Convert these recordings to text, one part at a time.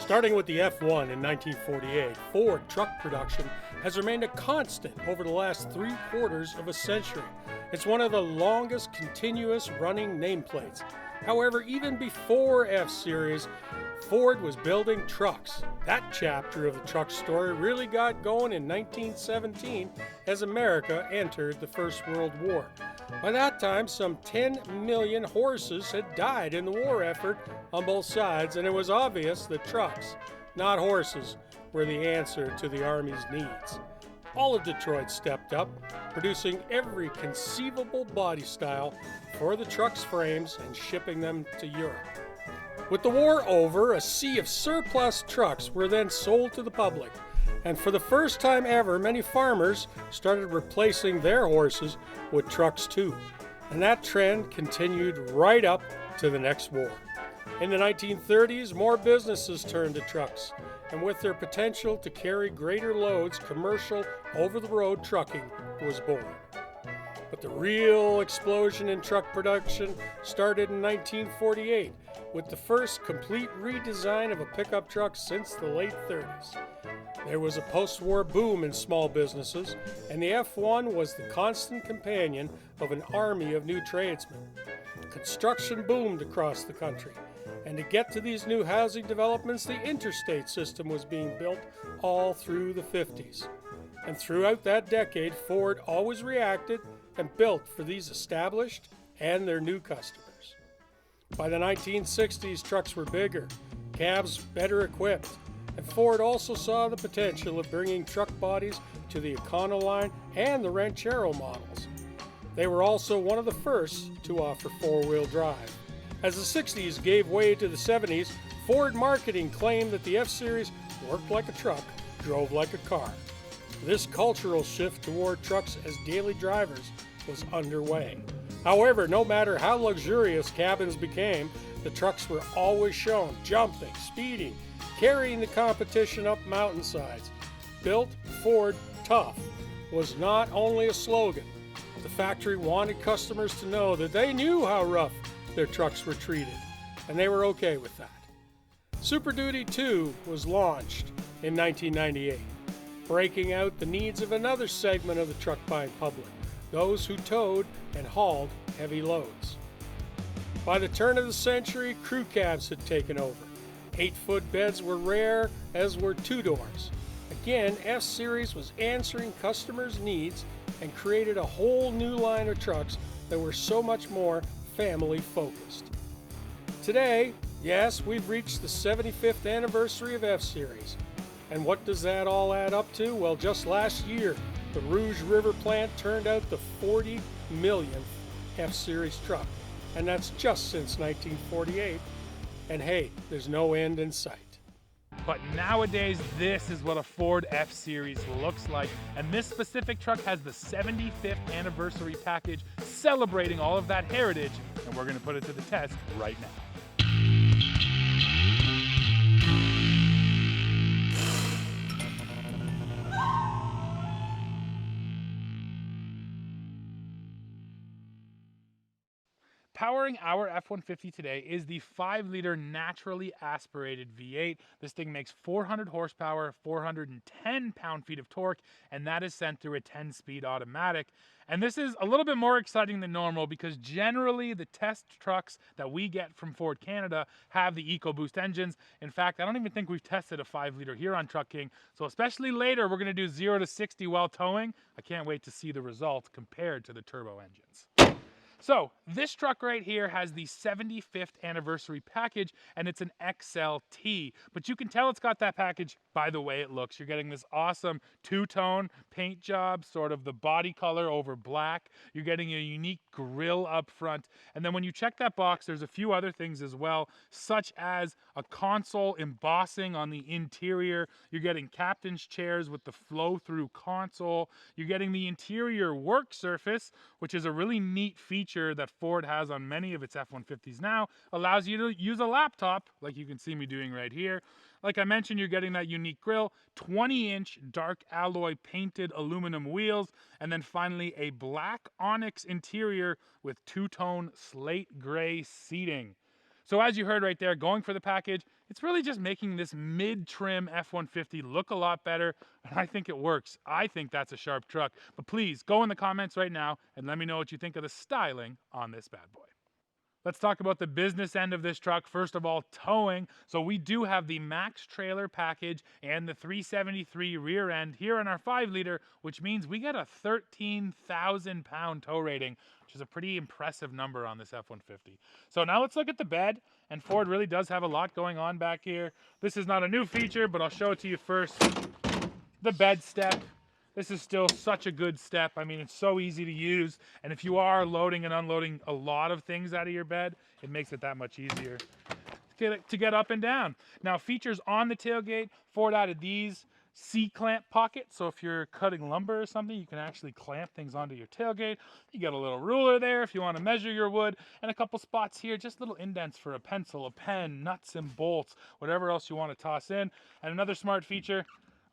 Starting with the F-1 in 1948, Ford truck production has remained a constant over the last 3/4 of a century. It's one of the longest continuous running nameplates. However, even before F-Series, Ford was building trucks. That chapter of the truck story really got going in 1917 as America entered the First World War. By that time, some 10 million horses had died in the war effort on both sides, and it was obvious that trucks, not horses, were the answer to the Army's needs. All of Detroit stepped up, producing every conceivable body style for the truck's frames and shipping them to Europe. With the war over, a sea of surplus trucks were then sold to the public, and for the first time ever, many farmers started replacing their horses with trucks too. And that trend continued right up to the next war. In the 1930s, more businesses turned to trucks, and with their potential to carry greater loads, commercial over-the-road trucking was born. But the real explosion in truck production started in 1948 with the first complete redesign of a pickup truck since the late 30s. There was a post-war boom in small businesses, and the F-1 was the constant companion of an army of new tradesmen. Construction boomed across the country, and to get to these new housing developments, the interstate system was being built all through the 50s. And throughout that decade, Ford always reacted and built for these established and their new customers. By the 1960s, trucks were bigger, cabs better equipped, and Ford also saw the potential of bringing truck bodies to the Econoline and the Ranchero models. They were also one of the first to offer four-wheel drive. As the 60s gave way to the 70s, Ford marketing claimed that the F-Series worked like a truck, drove like a car. This cultural shift toward trucks as daily drivers was underway. However, no matter how luxurious cabins became, the trucks were always shown jumping, speeding, carrying the competition up mountainsides. Built Ford Tough was not only a slogan. The factory wanted customers to know that they knew how rough their trucks were treated, and they were okay with that. Super Duty 2 was launched in 1998, breaking out the needs of another segment of the truck buying public, those who towed and hauled heavy loads. By the turn of the century, crew cabs had taken over. 8-foot beds were rare, as were two-doors. Again, F-Series was answering customers' needs and created a whole new line of trucks that were so much more family-focused. Today, yes, we've reached the 75th anniversary of F-Series. And what does that all add up to? Well, just last year, the Rouge River plant turned out the 40 millionth F-Series truck. And that's just since 1948. And hey, there's no end in sight. But nowadays, this is what a Ford F-Series looks like. And this specific truck has the 75th anniversary package celebrating all of that heritage. And we're going to put it to the test right now. Powering our F-150 today is the 5-liter naturally aspirated V8. This thing makes 400 horsepower, 410 pound-feet of torque, and that is sent through a 10-speed automatic. And this is a little bit more exciting than normal because generally the test trucks that we get from Ford Canada have the EcoBoost engines. In fact, I don't even think we've tested a 5-liter here on Truck King. So especially later, we're going to do 0 to 60 while towing. I can't wait to see the result compared to the turbo engines. So this truck right here has the 75th anniversary package, and it's an XLT, but you can tell it's got that package by the way it looks. You're getting this awesome two-tone paint job, sort of the body color over black. You're getting a unique grille up front, and then when you check that box, there's a few other things as well, such as a console embossing on the interior. You're getting captain's chairs with the flow-through console. You're getting the interior work surface, which is a really neat feature that Ford has on many of its F-150s now, allows you to use a laptop, like you can see me doing right here. Like I mentioned, you're getting that unique grille, 20-inch dark alloy painted aluminum wheels, and then finally a black onyx interior with two-tone slate gray seating. So as you heard right there, going for the package, it's really just making this mid-trim F-150 look a lot better, and I think it works. I think that's a sharp truck. But please, go in the comments right now and let me know what you think of the styling on this bad boy. Let's talk about the business end of this truck. First of all, towing. So we do have the max trailer package and the 373 rear end here in our 5-liter, which means we get a 13,000 pound tow rating, which is a pretty impressive number on this F-150. So now let's look at the bed, and Ford really does have a lot going on back here. This is not a new feature, but I'll show it to you first. The bed step. This is still such a good step. I mean, it's so easy to use. And if you are loading and unloading a lot of things out of your bed, it makes it that much easier to get up and down. Now, features on the tailgate, Ford added these C-clamp pockets. So if you're cutting lumber or something, you can actually clamp things onto your tailgate. You got a little ruler there if you want to measure your wood, and a couple spots here, just little indents for a pencil, a pen, nuts and bolts, whatever else you want to toss in. And another smart feature,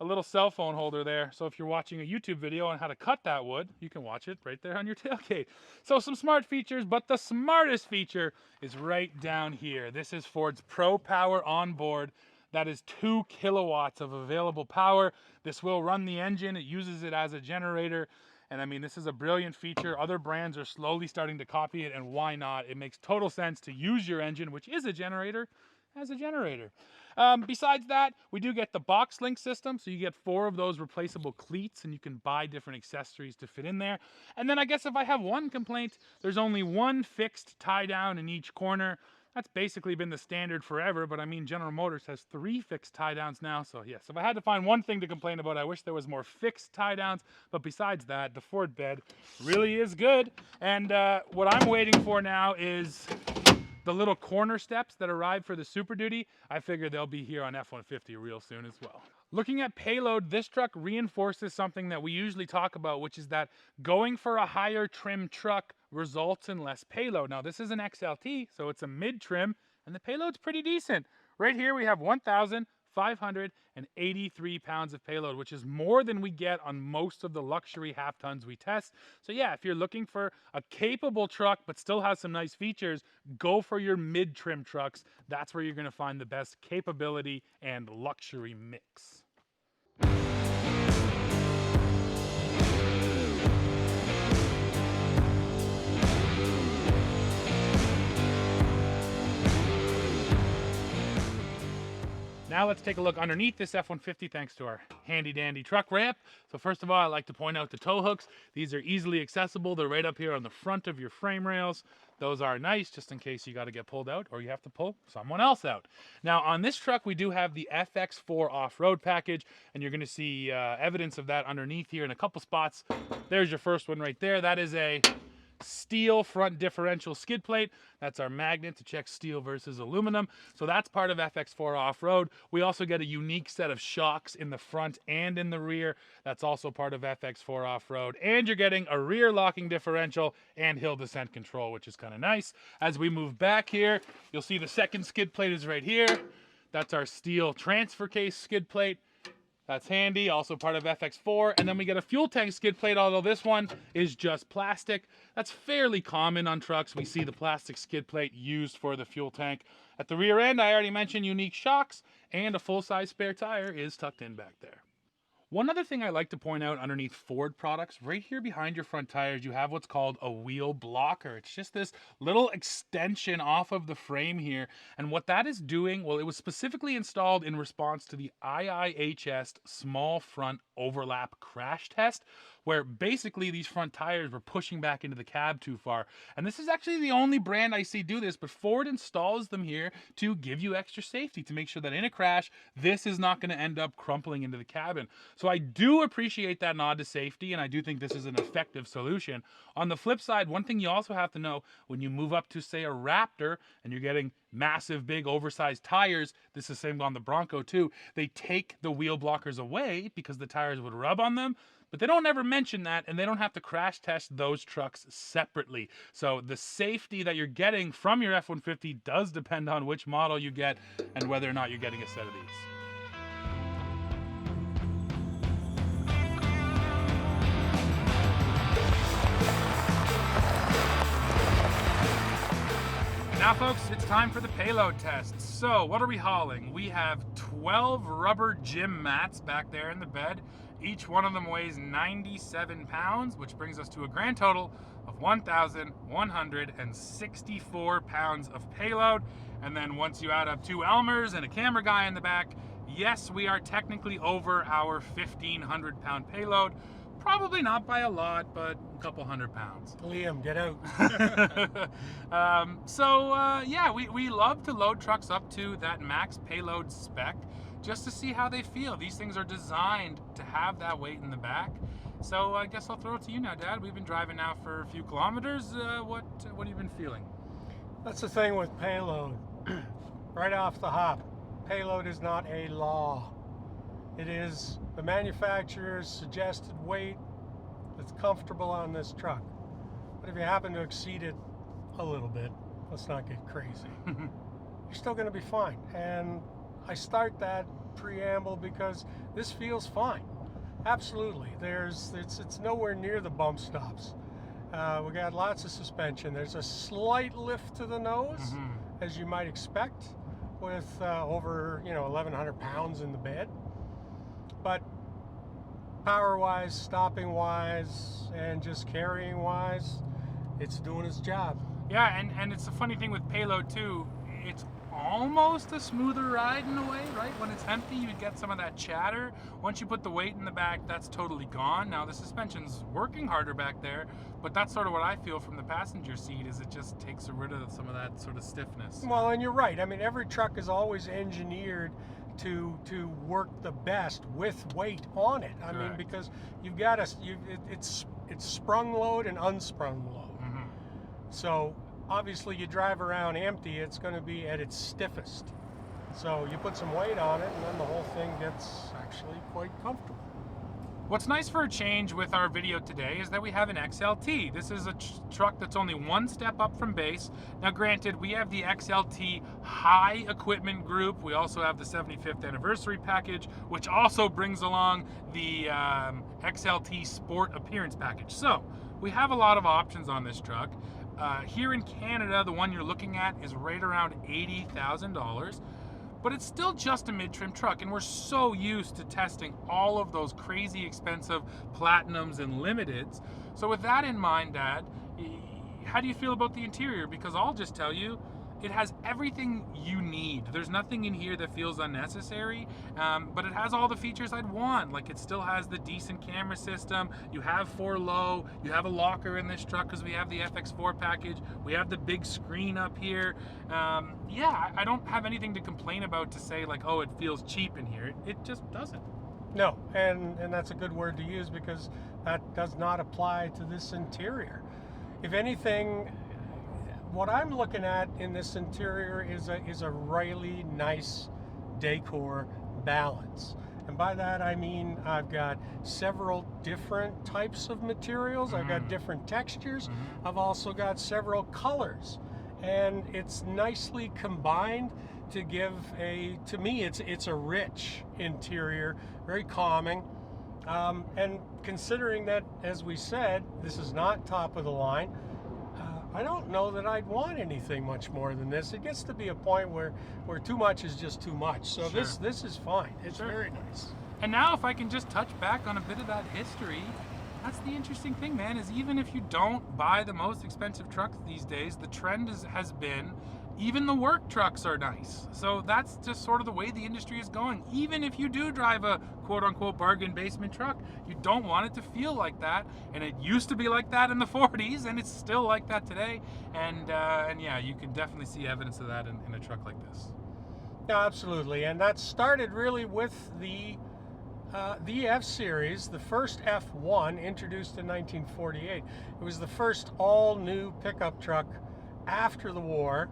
a little cell phone holder there. So if you're watching a YouTube video on how to cut that wood, you can watch it right there on your tailgate. So some smart features, but the smartest feature is right down here. This is Ford's Pro Power onboard. That is 2 kilowatts of available power. This will run the engine. It uses it as a generator. And I mean, this is a brilliant feature. Other brands are slowly starting to copy it, and why not? It makes total sense to use your engine, which is a generator, as a generator. Besides that, we do get the box link system, so you get 4 of those replaceable cleats, and you can buy different accessories to fit in there. And then I guess if I have one complaint, there's only one fixed tie down in each corner. That's basically been the standard forever, but I mean, General Motors has 3 fixed tie downs now, so yes, if I had to find one thing to complain about, I wish there was more fixed tie downs. But besides that, the Ford bed really is good. And what I'm waiting for now is the little corner steps that arrive for the Super Duty. I figure they'll be here on F-150 real soon as well. Looking at payload, this truck reinforces something that we usually talk about, which is that going for a higher trim truck results in less payload. Now, this is an XLT, so it's a mid-trim, and the payload's pretty decent. Right here, we have 1,583 pounds of payload, which is more than we get on most of the luxury half tons we test. So yeah, if you're looking for a capable truck but still has some nice features, go for your mid-trim trucks. That's where you're going to find the best capability and luxury mix. Now let's take a look underneath this F-150 thanks to our handy dandy truck ramp. So first of all, I like to point out the tow hooks. These are easily accessible. They're right up here on the front of your frame rails. Those are nice just in case you got to get pulled out or you have to pull someone else out. Now on this truck, we do have the FX4 off-road package, and you're going to see evidence of that underneath here in a couple spots. There's your first one right there. That is a steel front differential skid plate. That's our magnet to check steel versus aluminum. So that's part of FX4 off-road. We also get a unique set of shocks in the front and in the rear. That's also part of FX4 off-road. And you're getting a rear locking differential and hill descent control, which is kind of nice. As we move back here, you'll see the second skid plate is right here. That's our steel transfer case skid plate. That's handy, also part of FX4. And then we get a fuel tank skid plate, although this one is just plastic. That's fairly common on trucks. We see the plastic skid plate used for the fuel tank. At the rear end, I already mentioned unique shocks, and a full-size spare tire is tucked in back there. One other thing I like to point out underneath Ford products, right here behind your front tires, you have what's called a wheel blocker. It's just this little extension off of the frame here. And what that is doing, well, it was specifically installed in response to the IIHS small front overlap crash test, where basically these front tires were pushing back into the cab too far. And this is actually the only brand I see do this, but Ford installs them here to give you extra safety, to make sure that in a crash, this is not going to end up crumpling into the cabin. So I do appreciate that nod to safety, and I do think this is an effective solution. On the flip side, one thing you also have to know, when you move up to, say, a Raptor, and you're getting massive, big, oversized tires, this is the same on the Bronco too, they take the wheel blockers away because the tires would rub on them. But they don't ever mention that, and they don't have to crash test those trucks separately. So the safety that you're getting from your F-150 does depend on which model you get and whether or not you're getting a set of these. Now folks, it's time for the payload test. So what are we hauling? We have 12 rubber gym mats back there in the bed. Each one of them weighs 97 pounds, which brings us to a grand total of 1,164 pounds of payload. And then once you add up 2 Elmers and a camera guy in the back, yes, we are technically over our 1,500 pound payload. Probably not by a lot, but a couple hundred pounds. Liam, get out. Yeah, we love to load trucks up to that max payload spec just to see how they feel. These things are designed to have that weight in the back. So I guess I'll throw it to you now, Dad. We've been driving now for a few kilometers. What have you been feeling? That's the thing with payload. Right off the hop, payload is not a law. It is the manufacturer's suggested weight that's comfortable on this truck. But if you happen to exceed it a little bit, let's not get crazy, you're still going to be fine. And I start that preamble because this feels fine. Absolutely. It's nowhere near the bump stops. We got lots of suspension. There's a slight lift to the nose, as you might expect, with over 1,100 pounds in the bed. But power-wise, stopping-wise, and just carrying-wise, it's doing its job. Yeah, and it's a funny thing with payload too. It's almost a smoother ride in a way, right? When it's empty, you get some of that chatter. Once you put the weight in the back, that's totally gone. Now the suspension's working harder back there, but that's sort of what I feel from the passenger seat, is it just takes rid of some of that sort of stiffness. Well, and you're right. I mean, every truck is always engineered to work the best with weight on it. I mean, because you've got it's sprung load and unsprung load. So obviously you drive around empty, it's going to be at its stiffest. So you put some weight on it and then the whole thing gets actually quite comfortable. What's nice for a change with our video today is that we have an XLT. This is a truck that's only one step up from base. Now granted, we have the XLT high equipment group. We also have the 75th anniversary package, which also brings along the XLT sport appearance package. So we have a lot of options on this truck. Here in Canada, the one you're looking at is right around $80,000. But it's still just a mid-trim truck, and we're so used to testing all of those crazy expensive platinums and limiteds. So with that in mind, Dad, how do you feel about the interior? Because I'll just tell you, it has everything you need. There's nothing in here that feels unnecessary, but it has all the features I'd want. Like, it still has the decent camera system. You have 4 low. You have a locker in this truck because we have the FX4 package. We have the big screen up here. Yeah, I don't have anything to complain about to say like, oh, it feels cheap in here. It just doesn't. No, and that's a good word to use because that does not apply to this interior. If anything, what I'm looking at in this interior is a really nice decor balance. And by that I mean I've got several different types of materials. I've got different textures. I've also got several colors. And it's nicely combined to give to me, it's a rich interior, very calming. And considering that, as we said, this is not top of the line, I don't know that I'd want anything much more than this. It gets to be a point where too much is just too much. So this is fine. It's very nice. And now if I can just touch back on a bit of that history, that's the interesting thing, man, is even if you don't buy the most expensive trucks these days, the trend has been even the work trucks are nice. So that's just sort of the way the industry is going. Even if you do drive a quote-unquote bargain basement truck, you don't want it to feel like that. And it used to be like that in the 40s, and it's still like that today. And yeah, you can definitely see evidence of that in a truck like this. Yeah, absolutely. And that started really with the F-Series, the first F1 introduced in 1948. It was the first all-new pickup truck after the war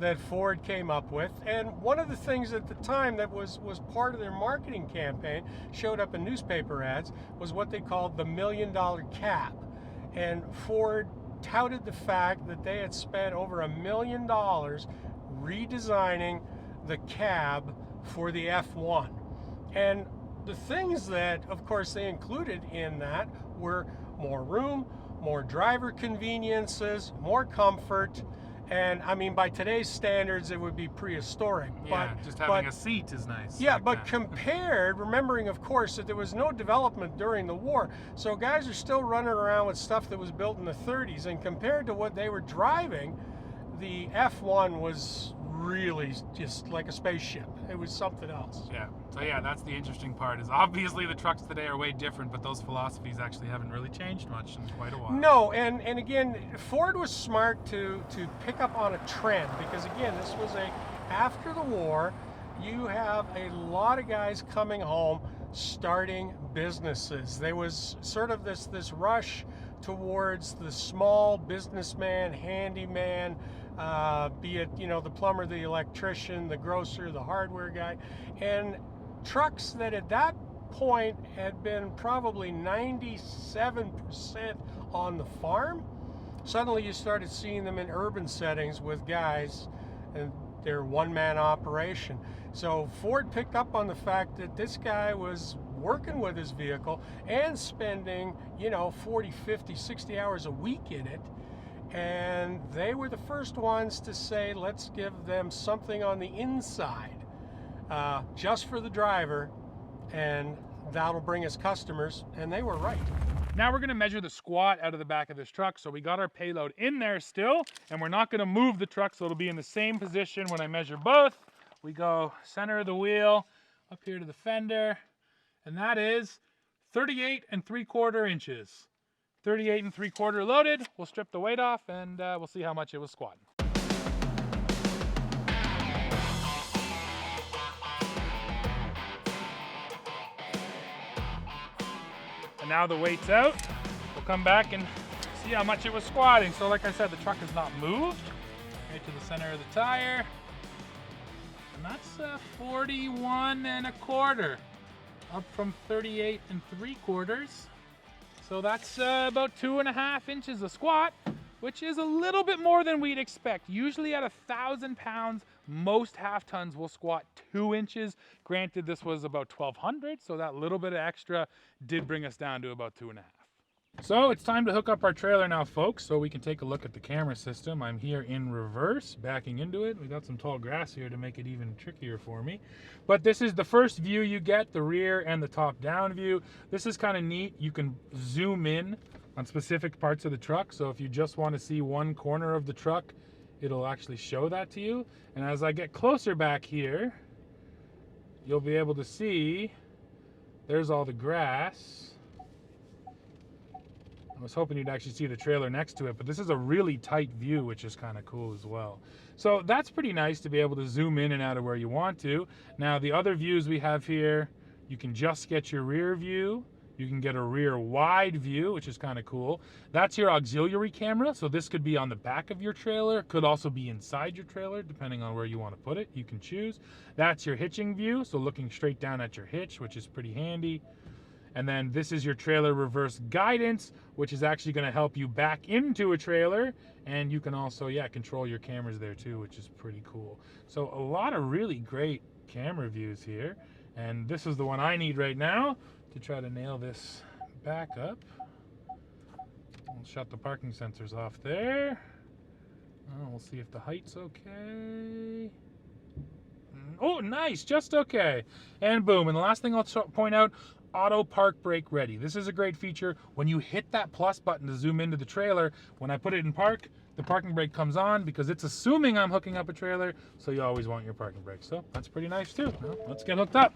that Ford came up with. And one of the things at the time that was part of their marketing campaign, showed up in newspaper ads, was what they called the $1 million cab. And Ford touted the fact that they had spent over $1 million redesigning the cab for the F1. And the things that, of course, they included in that were more room, more driver conveniences, more comfort, And I mean, by today's standards, it would be prehistoric. Yeah, just having a seat is nice. Yeah, like but that. compared, remembering, of course, that there was no development during the war, so guys are still running around with stuff that was built in the 30s, and compared to what they were driving, the F1 was really just like a spaceship. It was something else. Yeah. So yeah, that's the interesting part. Is obviously the trucks today are way different, but those philosophies actually haven't really changed much in quite a while. No, and again, Ford was smart to pick up on a trend, because again, this was after the war, you have a lot of guys coming home starting businesses. There was sort of this rush towards the small businessman, handyman, be it, you know, the plumber, the electrician, the grocer, the hardware guy, and trucks that at that point had been probably 97% on the farm. Suddenly you started seeing them in urban settings with guys, and their one-man operation. So Ford picked up on the fact that this guy was working with his vehicle and spending, you know, 40, 50, 60 hours a week in it. And they were the first ones to say, let's give them something on the inside, just for the driver, and that'll bring us customers. And they were right. Now we're going to measure the squat out of the back of this truck. So we got our payload in there still, and we're not going to move the truck, so it'll be in the same position when I measure both. We go center of the wheel, up here to the fender, and that is 38 3/4 inches. 38 3/4 loaded. We'll strip the weight off, and we'll see how much it was squatting. And now the weight's out. We'll come back and see how much it was squatting. So like I said, the truck is not moved. Right to the center of the tire. And that's 41 1/4, up from 38 3/4. So that's about 2.5 inches of squat, which is a little bit more than we'd expect. Usually at 1,000 pounds, most half tons will squat 2 inches. Granted, this was about 1,200, so that little bit of extra did bring us down to about 2.5. So it's time to hook up our trailer now, folks, so we can take a look at the camera system. I'm here in reverse, backing into it. We got some tall grass here to make it even trickier for me. But this is the first view you get, the rear and the top down view. This is kind of neat. You can zoom in on specific parts of the truck. So if you just want to see one corner of the truck, it'll actually show that to you. And as I get closer back here, you'll be able to see there's all the grass. I was hoping you'd actually see the trailer next to it, but this is a really tight view, which is kind of cool as well. So that's pretty nice to be able to zoom in and out of where you want to. Now the other views we have here, you can just get your rear view. You can get a rear wide view, which is kind of cool. That's your auxiliary camera. So this could be on the back of your trailer, could also be inside your trailer, depending on where you want to put it. You can choose. That's your hitching view. So looking straight down at your hitch, which is pretty handy. And then this is your trailer reverse guidance, which is actually going to help you back into a trailer. And you can also, yeah, control your cameras there too, which is pretty cool. So a lot of really great camera views here. And this is the one I need right now to try to nail this back up. We'll shut the parking sensors off there. We'll see if the height's okay. Oh, nice, just okay. And boom. And the last thing I'll point out, auto park brake ready. This is a great feature. When you hit that plus button to zoom into the trailer, when I put it in park, the parking brake comes on because it's assuming I'm hooking up a trailer, so you always want your parking brake. So that's pretty nice too. Well, let's get hooked up.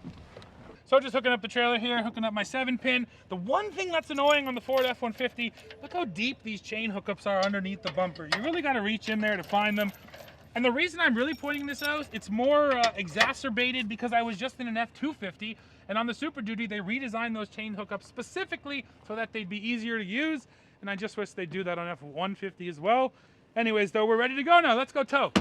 So just hooking up the trailer here, hooking up my 7-pin. The one thing that's annoying on the Ford F-150, look how deep these chain hookups are underneath the bumper. You really got to reach in there to find them. And the reason I'm really pointing this out, it's more exacerbated because I was just in an F-250, and on the Super Duty, they redesigned those chain hookups specifically so that they'd be easier to use, and I just wish they'd do that on F-150 as well. Anyways, though, we're ready to go now. Let's go tow.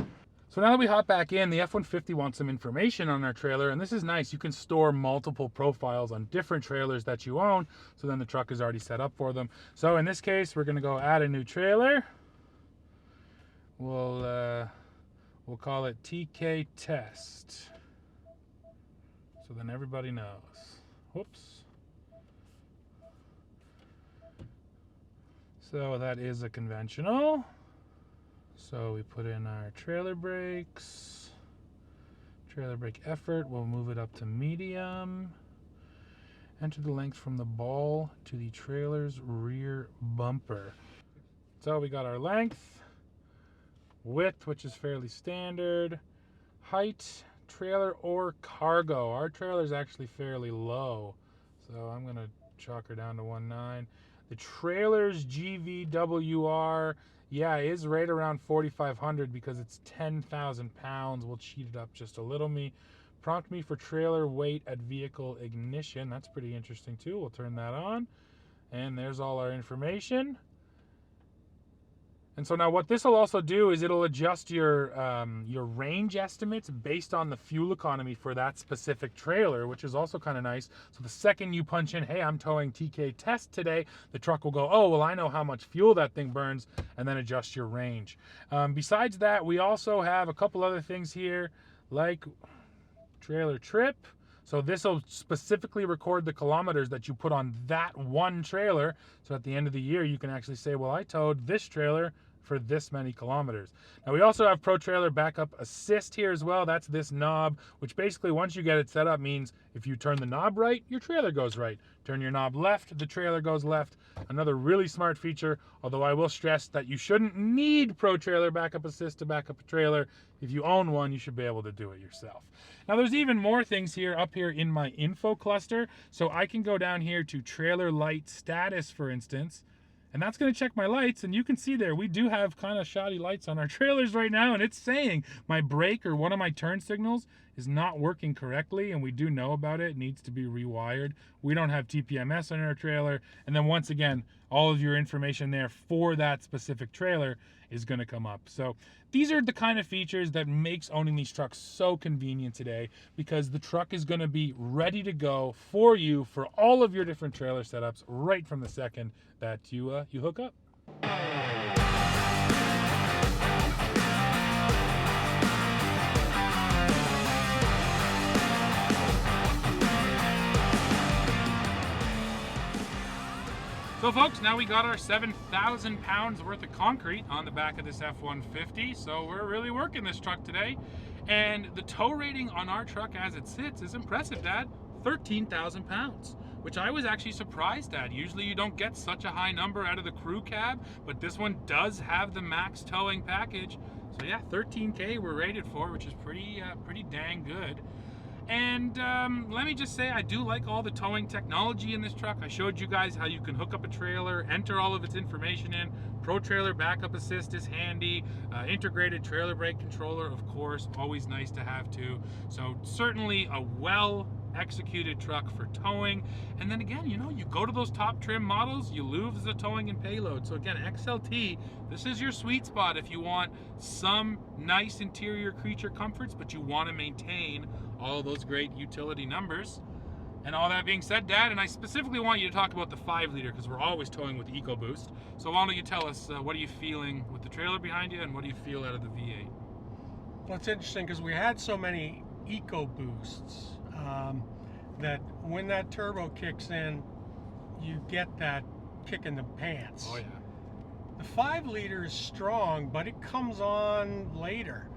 So now that we hop back in, the F-150 wants some information on our trailer, and this is nice. You can store multiple profiles on different trailers that you own, so then the truck is already set up for them. So in this case, we're going to go add a new trailer. We'll call it TK Test, so then everybody knows. Whoops. So that is a conventional. So we put in our trailer brakes, trailer brake effort, we'll move it up to medium. Enter the length from the ball to the trailer's rear bumper. So we got our length, width, which is fairly standard, height, trailer or cargo. Our trailer is actually fairly low, so I'm gonna chalk her down to 1.9. The trailer's GVWR, yeah, is right around 4,500 because it's 10,000 pounds. We'll cheat it up just a little. Prompt me for trailer weight at vehicle ignition. That's pretty interesting too. We'll turn that on, and there's all our information. And so now what this will also do is it'll adjust your range estimates based on the fuel economy for that specific trailer, which is also kind of nice. So the second you punch in, hey, I'm towing TK test today, the truck will go, oh, well, I know how much fuel that thing burns, and then adjust your range. Besides that, we also have a couple other things here, like trailer trip. So this will specifically record the kilometers that you put on that one trailer. So at the end of the year, you can actually say, well, I towed this trailer for this many kilometers. Now we also have Pro Trailer Backup Assist here as well. That's this knob, which basically once you get it set up means if you turn the knob right, your trailer goes right. Turn your knob left, the trailer goes left. Another really smart feature, although I will stress that you shouldn't need Pro Trailer Backup Assist to back up a trailer. If you own one, you should be able to do it yourself. Now there's even more things here up here in my info cluster. So I can go down here to trailer light status, for instance, and that's going to check my lights, and you can see there we do have kind of shoddy lights on our trailers right now, and it's saying my brake or one of my turn signals is not working correctly, and we do know about it. It needs to be rewired. We don't have TPMS on our trailer, and then once again, all of your information there for that specific trailer is going to come up. So these are the kind of features that makes owning these trucks so convenient today, because the truck is going to be ready to go for you for all of your different trailer setups right from the second that you hook up. So folks, now we got our 7,000 pounds worth of concrete on the back of this F-150, so we're really working this truck today. And the tow rating on our truck as it sits is impressive, Dad. 13,000 pounds, which I was actually surprised at. Usually you don't get such a high number out of the crew cab, but this one does have the max towing package. So yeah, 13K we're rated for, which is pretty dang good. And let me just say, I do like all the towing technology in this truck. I showed you guys how you can hook up a trailer, enter all of its information in. Pro Trailer Backup Assist is handy. Integrated trailer brake controller, of course, always nice to have too. So certainly a well executed truck for towing. And then again, you know, you go to those top trim models, you lose the towing and payload. So again, XLT, this is your sweet spot if you want some nice interior creature comforts, but you want to maintain all of those great utility numbers. And all that being said, Dad, and I specifically want you to talk about the 5-liter because we're always towing with EcoBoost. So why don't you tell us what are you feeling with the trailer behind you, and what do you feel out of the V8? Well, it's interesting because we had so many EcoBoosts that when that turbo kicks in, you get that kick in the pants. Oh yeah. The 5-liter is strong, but it comes on later.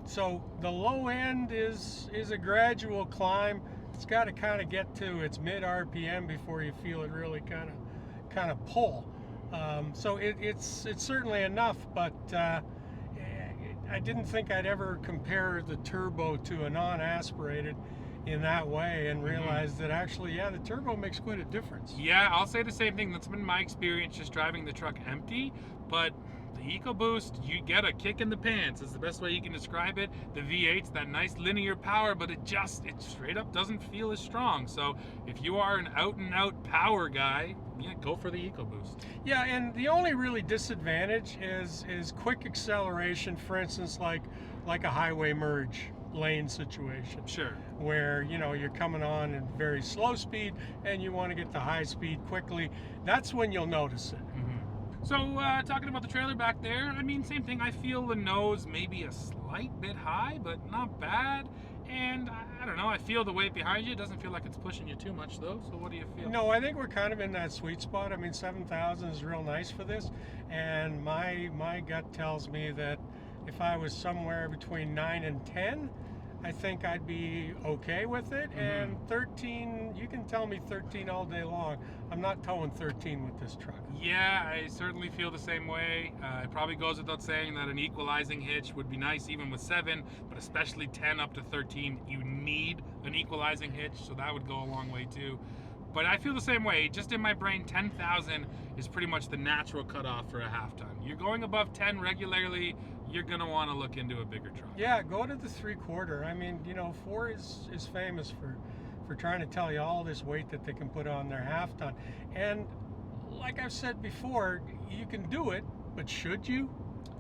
So the low end is a gradual climb. It's got to kind of get to its mid RPM before you feel it really kind of pull. So it's certainly enough, but I didn't think I'd ever compare the turbo to a non-aspirated in that way and realize that actually, yeah, the turbo makes quite a difference. Yeah, I'll say the same thing. That's been my experience just driving the truck empty, but the EcoBoost, you get a kick in the pants is the best way you can describe it. The V8's that nice linear power, but it straight up doesn't feel as strong. So if you are an out and out power guy, yeah, go for the EcoBoost. Yeah, and the only really disadvantage is quick acceleration, for instance, like a highway merge lane situation. Sure. Where, you know, you're coming on at very slow speed and you want to get to high speed quickly. That's when you'll notice it. So talking about the trailer back there, I mean, same thing. I feel the nose maybe a slight bit high, but not bad. And I don't know, I feel the weight behind you. It doesn't feel like it's pushing you too much though. So what do you feel? No, I think we're kind of in that sweet spot. I mean, 7,000 is real nice for this, and my gut tells me that if I was somewhere between 9 and 10, I think I'd be okay with it. And 13, you can tell me 13 all day long. I'm not towing 13 with this truck. Yeah, I certainly feel the same way. It probably goes without saying that an equalizing hitch would be nice even with 7, but especially 10 up to 13, you need an equalizing hitch, so that would go a long way too. But I feel the same way. Just in my brain, 10,000 is pretty much the natural cutoff for a half ton. You're going above 10 regularly, you're gonna want to look into a bigger truck. Yeah, go to the 3/4. I mean, you know, Ford is famous for trying to tell you all this weight that they can put on their half ton. And like I've said before, you can do it, but should you?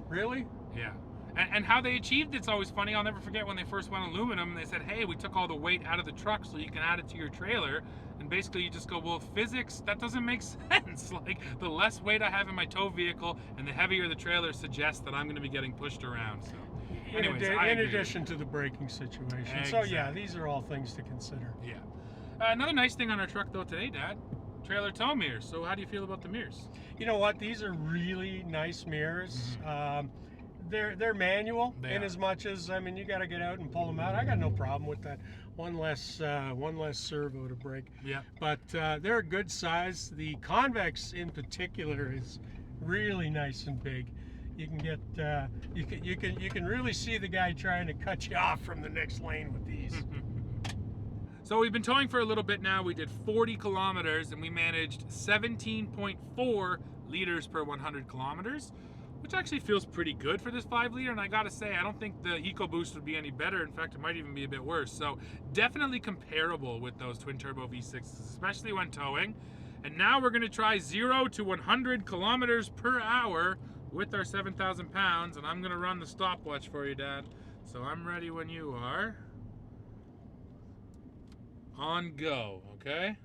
Really? Yeah. And how they achieved it's always funny. I'll never forget when they first went aluminum. They said, hey, we took all the weight out of the truck so you can add it to your trailer. And basically you just go, well, physics, that doesn't make sense. Like, the less weight I have in my tow vehicle and the heavier the trailer suggests that I'm going to be getting pushed around. So, anyways, in addition to the braking situation. Exactly. So yeah, these are all things to consider. Yeah. Another nice thing on our truck though today, Dad, trailer tow mirrors. So how do you feel about the mirrors? You know what? These are really nice mirrors. They're manual in as much as, I mean, you got to get out and pull them out. I got no problem with that. One less servo to brake. Yeah. But they're a good size. The convex in particular is really nice and big. You can get you can really see the guy trying to cut you off from the next lane with these. So we've been towing for a little bit now. We did 40 kilometers and we managed 17.4 liters per 100 kilometers, which actually feels pretty good for this 5 liter. And I gotta say, I don't think the EcoBoost would be any better. In fact, it might even be a bit worse. So definitely comparable with those twin turbo V6s, especially when towing. And now we're gonna try 0 to 100 kilometers per hour with our 7,000 pounds. And I'm gonna run the stopwatch for you, Dad. So I'm ready when you are. On go, okay?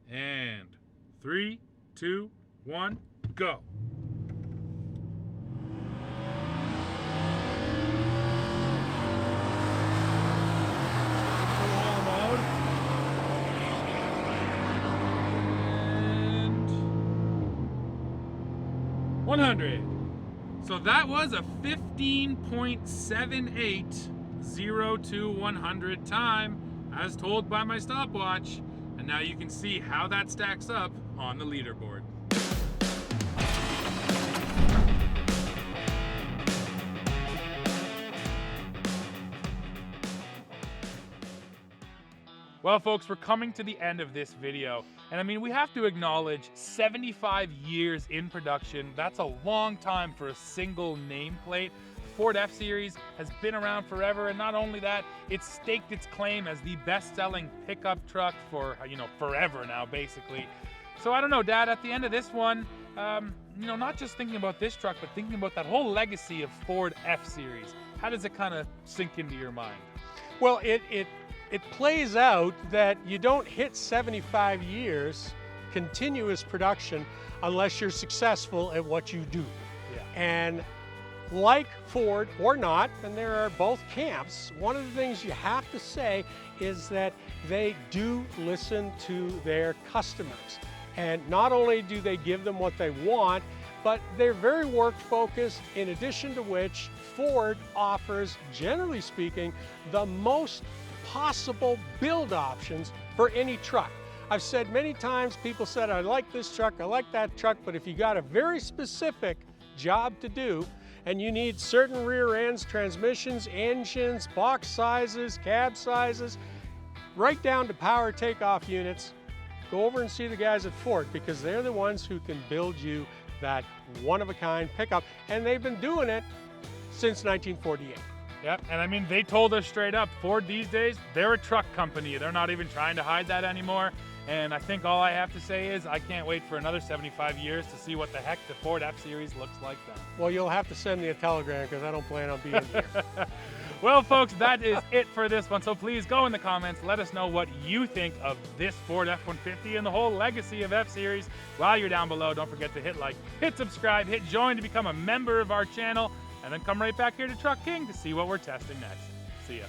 And 3, 2, 1, go. And 100. So that was a 15.78 0 to 100 time as told by my stopwatch, and now you can see how that stacks up on the leaderboard. Well, folks, we're coming to the end of this video, and I mean, we have to acknowledge 75 years in production. That's a long time for a single nameplate. Ford F-Series has been around forever, and not only that, it's staked its claim as the best-selling pickup truck for, forever now, basically. So I don't know, Dad, at the end of this one, not just thinking about this truck, but thinking about that whole legacy of Ford F-Series, how does it kind of sink into your mind? Well, it plays out that you don't hit 75 years continuous production unless you're successful at what you do. Yeah. And like Ford or not, and there are both camps, one of the things you have to say is that they do listen to their customers. And not only do they give them what they want, but they're very work focused, in addition to which Ford offers, generally speaking, the most possible build options for any truck. I've said many times, people said, I like this truck, I like that truck, but if you got a very specific job to do, and you need certain rear ends, transmissions, engines, box sizes, cab sizes, right down to power takeoff units, go over and see the guys at Ford, because they're the ones who can build you that one-of-a-kind pickup, and they've been doing it since 1948. Yep, and I mean, they told us straight up, Ford these days, they're a truck company. They're not even trying to hide that anymore. And I think all I have to say is I can't wait for another 75 years to see what the heck the Ford F-Series looks like then. Well, you'll have to send me a telegram because I don't plan on being here. Well, folks, that is it for this one. So please go in the comments. Let us know what you think of this Ford F-150 and the whole legacy of F-Series. While you're down below, don't forget to hit like, hit subscribe, hit join to become a member of our channel. and then come right back here to Truck King to see what we're testing next. See ya.